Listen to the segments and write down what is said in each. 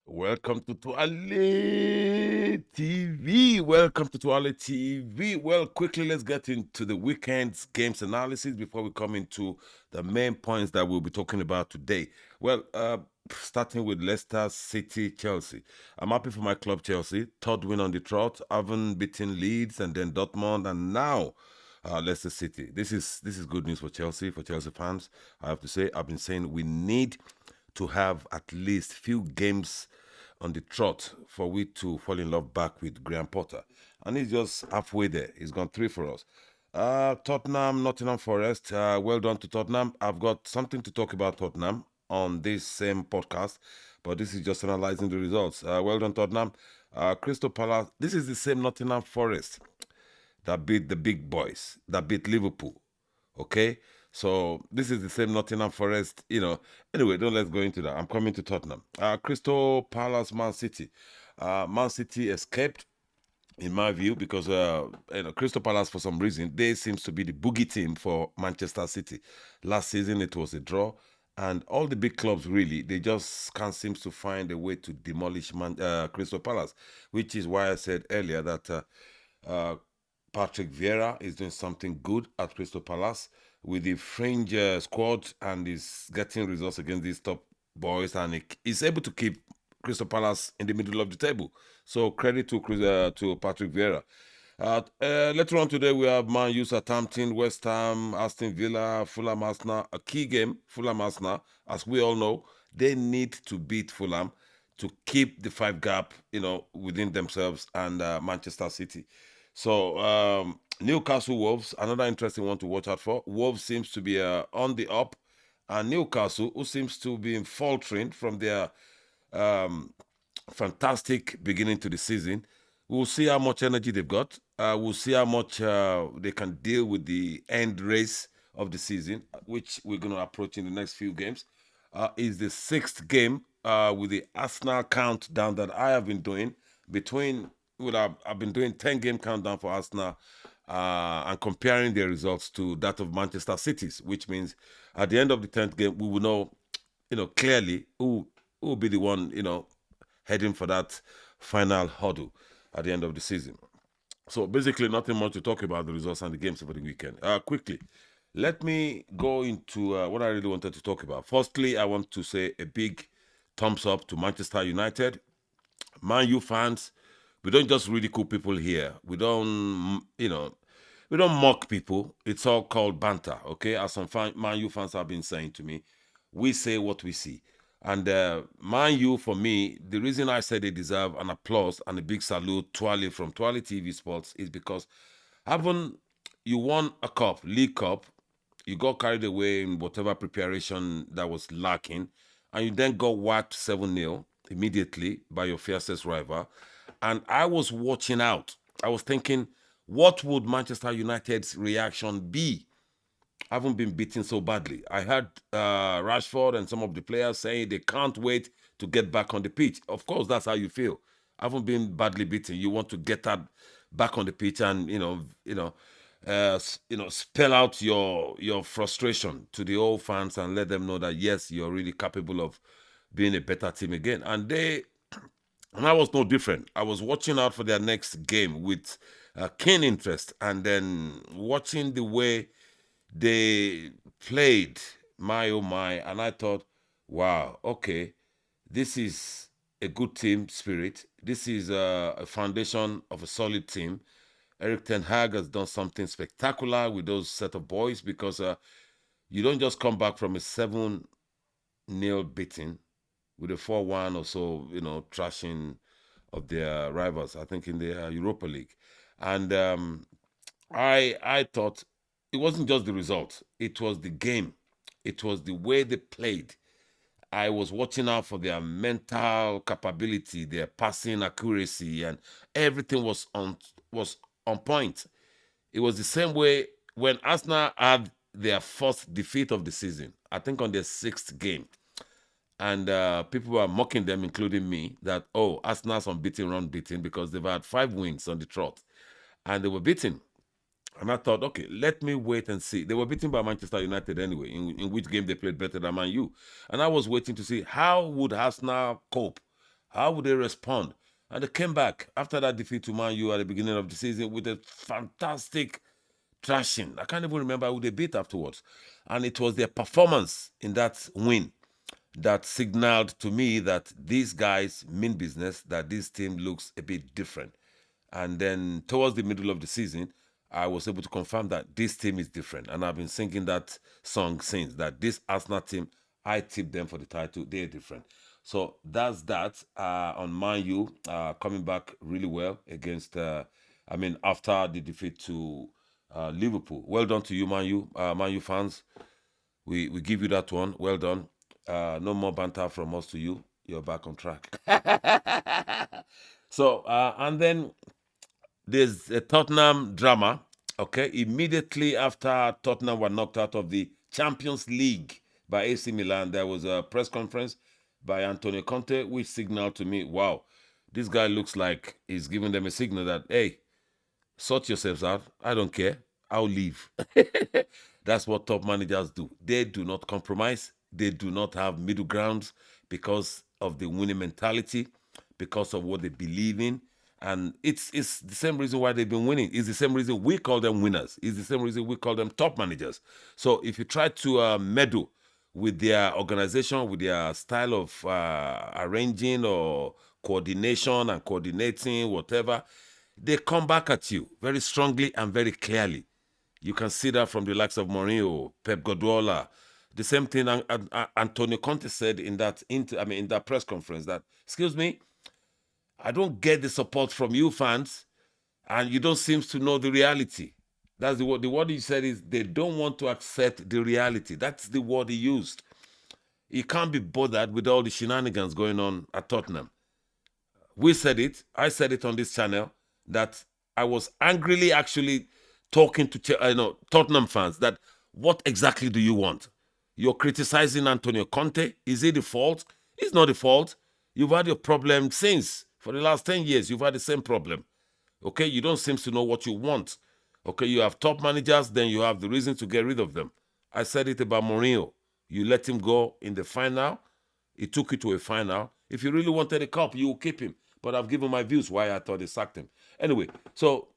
Welcome to Twale TV. Welcome to Twale TV. Well, quickly, let's get into the weekend's games analysis before we come into the main points that we'll be talking about today. Well, starting with Leicester City, Chelsea. I'm happy for my club, Chelsea. Third win on the trot, haven't beaten Leeds and then Dortmund, and now Leicester City. This is good news for Chelsea fans. I have to say, I've been saying we need to have at least few games on the trot for we to fall in love back with Graham Potter. And he's just halfway there. He's gone three for us. Tottenham, Nottingham Forest. Well done to Tottenham. I've got something to talk about Tottenham on this same podcast, but this is just analyzing the results. Well done, Tottenham. Crystal Palace. This is the same Nottingham Forest that beat the big boys, that beat Liverpool. Okay? So this is the same Nottingham Forest, Anyway, don't let's go into that. I'm coming to Tottenham. Crystal Palace, Man City. Man City escaped, in my view, because Crystal Palace, for some reason, they seems to be the boogie team for Manchester City. Last season it was a draw, and all the big clubs really they just can't seem to find a way to demolish Crystal Palace, which is why I said earlier that uh, Patrick Vieira is doing something good at Crystal Palace with the fringe squad and is getting results against these top boys, and he's able to keep Crystal Palace in the middle of the table. So credit to Patrick Vieira. Later on today, we have Man U, Southampton, West Ham, Aston Villa, Fulham, Arsenal. A key game, Fulham, Arsenal. As we all know, they need to beat Fulham to keep the five gap, within themselves and Manchester City. So Newcastle Wolves, another interesting one to watch out for. Wolves seems to be on the up, and Newcastle, who seems to be faltering from their um, fantastic beginning to the season. We'll see how much energy they've got. We'll see how much they can deal with the end race of the season, which we're going to approach in the next few games. Is the sixth game with the Arsenal countdown that I have been doing between. Well, I've been doing 10-game countdown for Arsenal and comparing their results to that of Manchester City's, which means at the end of the 10th game, we will know, clearly who will be the one, heading for that final hurdle at the end of the season. So basically, nothing much to talk about the results and the games over the weekend. Quickly, let me go into what I really wanted to talk about. Firstly, I want to say a big thumbs up to Manchester United. Man U fans, we don't just ridicule people here. We don't mock people. It's all called banter, okay? As some Man U fans have been saying to me, we say what we see. And Man U, for me, the reason I say they deserve an applause and a big salute, Twale from Twale TV Sports, is because having you won a cup, League Cup, you got carried away in whatever preparation that was lacking, and you then got whacked 7-0 immediately by your fiercest rival. And I was watching out. I was thinking, what would Manchester United's reaction be? I haven't been beaten so badly. I heard Rashford and some of the players saying they can't wait to get back on the pitch. Of course, that's how you feel. I haven't been badly beaten. You want to get that back on the pitch and spell out your frustration to the old fans and let them know that yes, you're really capable of being a better team again. And I was no different. I was watching out for their next game with keen interest, and then watching the way they played, my oh my, and I thought, wow, okay, this is a good team spirit. This is a foundation of a solid team. Eric Ten Hag has done something spectacular with those set of boys because you don't just come back from a 7-0 beating with a 4-1 or so, trashing of their rivals, I think in the Europa League. And I thought it wasn't just the result, it was the game, it was the way they played. I was watching out for their mental capability, their passing accuracy, and everything was on point. It was the same way when Arsenal had their first defeat of the season, I think on their sixth game. And people were mocking them, including me, that, oh, Arsenal's unbeaten, run beaten, because they've had 5 wins on the trot. And they were beaten. And I thought, okay, let me wait and see. They were beaten by Manchester United anyway, in which game they played better than Man U. And I was waiting to see how would Arsenal cope? How would they respond? And they came back after that defeat to Man U at the beginning of the season with a fantastic thrashing. I can't even remember who they beat afterwards. And it was their performance in that win that signaled to me that these guys mean business, that this team looks a bit different. And then towards the middle of the season, I was able to confirm that this team is different. And I've been singing that song since, that this Arsenal team, I tipped them for the title. They're different. So that's that on Man U, coming back really well against, after the defeat to Liverpool. Well done to you, Man U fans. We give you that one. Well done. No more banter from us to you. You're back on track. So, and then there's a Tottenham drama. Okay, immediately after Tottenham were knocked out of the Champions League by AC Milan, there was a press conference by Antonio Conte, which signaled to me, wow, this guy looks like he's giving them a signal that, hey, sort yourselves out. I don't care. I'll leave. That's what top managers do. They do not compromise. They do not have middle grounds because of the winning mentality, because of what they believe in. And it's the same reason why they've been winning. It's the same reason we call them winners. It's the same reason we call them top managers. So if you try to meddle with their organization, with their style of arranging or coordination and coordinating, whatever, they come back at you very strongly and very clearly. You can see that from the likes of Mourinho, Pep Guardiola. The same thing Antonio Conte said in that in that press conference, that, excuse me, I don't get the support from you fans, and you don't seem to know the reality. That's the word. The word he said is they don't want to accept the reality. That's the word he used. He can't be bothered with all the shenanigans going on at Tottenham. We said it. I said it on this channel that I was angrily actually talking to Tottenham fans that, what exactly do you want? You're criticizing Antonio Conte. Is he the fault? He's not the fault. You've had your problem since. For the last 10 years, you've had the same problem. Okay, you don't seem to know what you want. Okay, you have top managers, then you have the reason to get rid of them. I said it about Mourinho. You let him go in the final. He took you to a final. If you really wanted a cup, you will keep him. But I've given my views why I thought they sacked him. Anyway, so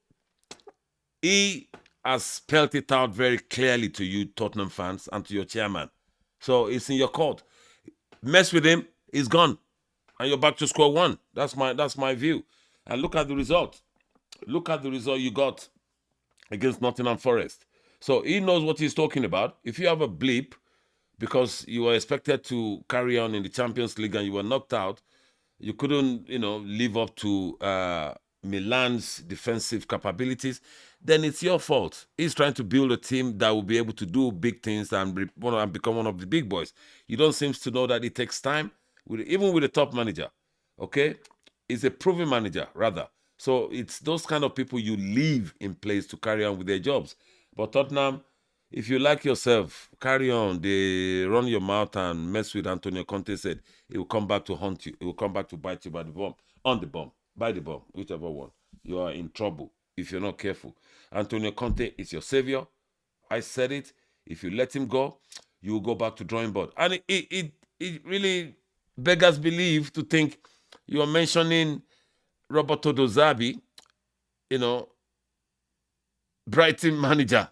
he has spelled it out very clearly to you, Tottenham fans, and to your chairman. So it's in your court. Mess with him, he's gone. And you're back to square one. That's my view. And look at the result. Look at the result you got against Nottingham Forest. So he knows what he's talking about. If you have a blip because you were expected to carry on in the Champions League and you were knocked out, you couldn't, live up to Milan's defensive capabilities, then it's your fault. He's trying to build a team that will be able to do big things and become one of the big boys. You don't seem to know that it takes time, even with a top manager. Okay? He's a proven manager, rather. So it's those kind of people you leave in place to carry on with their jobs. But Tottenham, if you like yourself, carry on. They run your mouth and mess with Antonio Conte said. He will come back to haunt you. He will come back to bite you by the bum, on the bum, by the bum, whichever one. You are in trouble if you're not careful. Antonio Conte is your savior. I said it. If you let him go, you will go back to drawing board. And it really beggars belief to think you are mentioning Roberto De Zerbi, Brighton manager,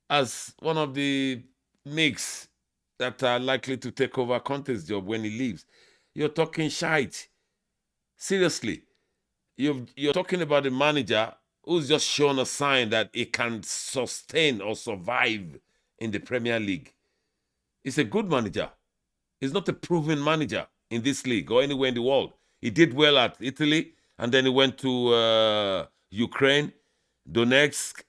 as one of the mix that are likely to take over Conte's job when he leaves. You're talking shite. Seriously. You're talking about a manager who's just shown a sign that he can sustain or survive in the Premier League. He's a good manager. He's not a proven manager in this league or anywhere in the world. He did well at Italy, and then he went to Ukraine, Donetsk,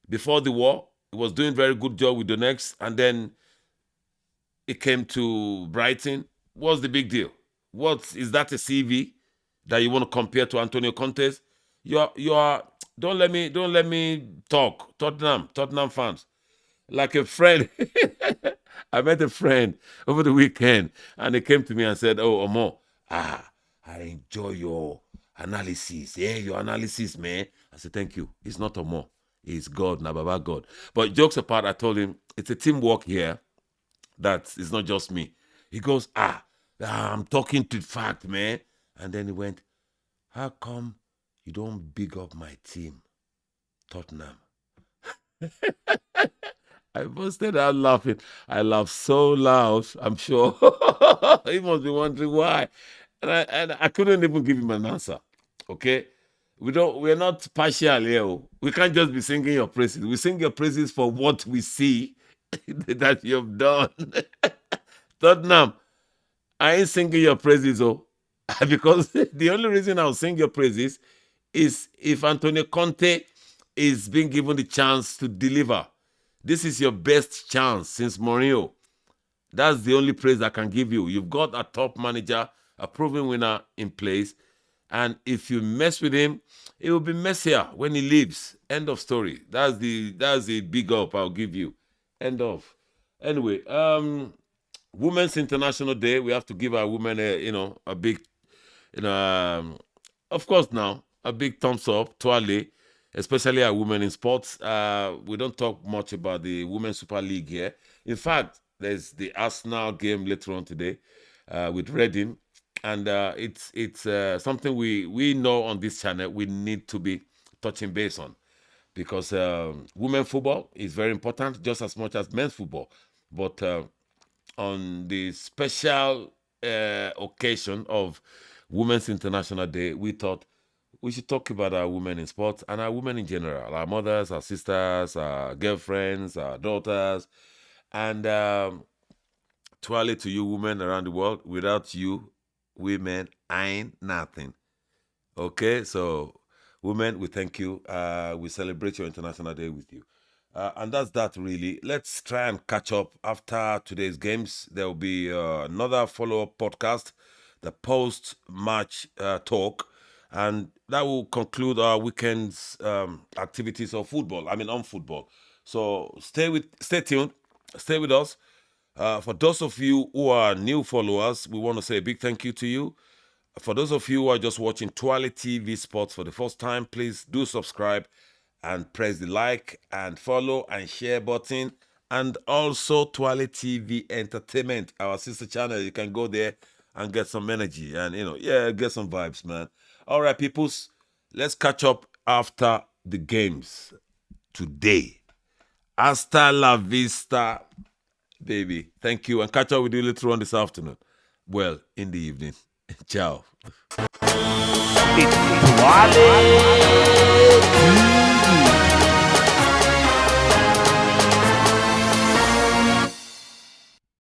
before the war. He was doing very good job with Donetsk, and then he came to Brighton. What's the big deal? Is that a CV that you want to compare to Antonio Conte's? You are. Don't let me talk. Tottenham fans, like a friend. I met a friend over the weekend, and he came to me and said, "Oh, Omo, I enjoy your analysis. Yeah, your analysis, man." I said, "Thank you." It's not Omo. is God, na Baba God. But jokes apart, I told him it's a teamwork here. That it's not just me. He goes, I'm talking to fact, man. And then he went, how come you don't big up my team, Tottenham? I busted out laughing. I laughed so loud, I'm sure. He must be wondering why. And I couldn't even give him an answer. Okay? We're not partial here. Oh. We can't just be singing your praises. We sing your praises for what we see that you've done. Tottenham, I ain't singing your praises, oh. Because the only reason I'll sing your praises is if Antonio Conte is being given the chance to deliver. This is your best chance since Mourinho. That's the only praise I can give you. You've got a top manager, a proven winner in place. And if you mess with him, it will be messier when he leaves. End of story. That's the big up I'll give you. End of. Anyway, Women's International Day. We have to give our women a big, of course now, a big thumbs up, Twale, especially our women in sports. We don't talk much about the Women's Super League here. In fact, there's the Arsenal game later on today with Reading, and it's something we know on this channel we need to be touching base on because women football is very important just as much as men's football. But on the special occasion of Women's International Day, we thought we should talk about our women in sports and our women in general, our mothers, our sisters, our girlfriends, our daughters. And Twale to you women around the world, without you women, I ain't nothing. Okay, so women, we thank you. We celebrate your International Day with you. And that's that really. Let's try and catch up after today's games. There will be another follow-up podcast, the post-match talk, and that will conclude our weekend's activities of football. I mean, on football. So stay tuned, stay with us. For those of you who are new followers, we want to say a big thank you to you. For those of you who are just watching Twale TV Sports for the first time, please do subscribe and press the like and follow and share button. And also Twale TV Entertainment, our sister channel. You can go there and get some energy and, get some vibes, man. All right, peoples, let's catch up after the games today. Hasta la vista, baby. Thank you. And catch up with you later on this afternoon. Well, in the evening. Ciao. It's Twale.